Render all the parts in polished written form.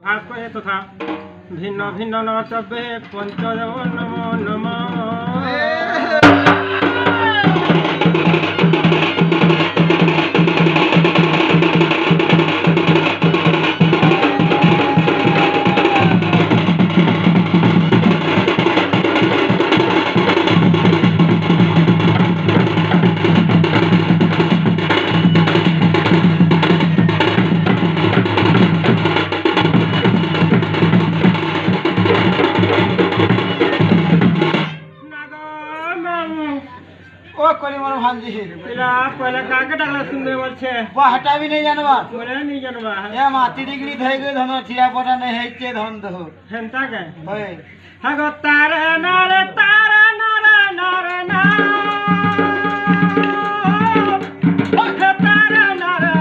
ভাস কহে তথা ভিন্ন ভিন্ন নর্তব্যে পঞ্চদেব নমো নমঃ। ओ कोली मोर भांजी પેલા પહેલા કાકે ડાકલા સુનને બોલছে बा हटा भी नहीं जानवा બોલે નહીં જાણવા ए माती डिग्री થઈ ગઈ ધનો ચિયા પટા નહીં હેચે ધન દો હેંતા કે ઓય હગો તારે નારે તારે નારે નારે ના તારે નારે નારે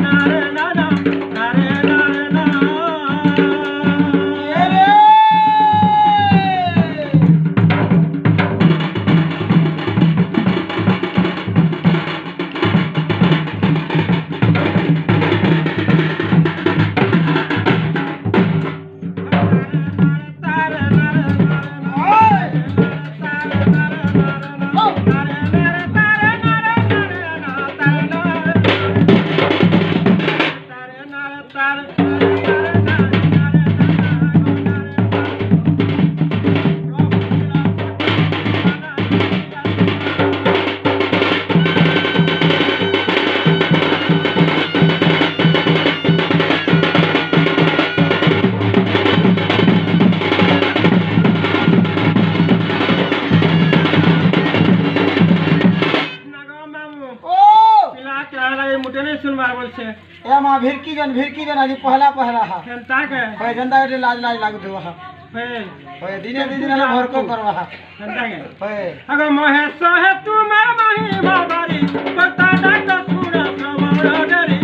નારે નારે નારે નારે ના એ રે ए मां भिरकी जन आज पहला पहला हा હેંતા કે ओए जनता के लाज लाज लाग दो हा હે ओए दिने दिने भर को करवा हा હેંતા કે ओए अगो मोहे सोहे तू मैं मही बाबारी पता डाक सुन श्रवण डरी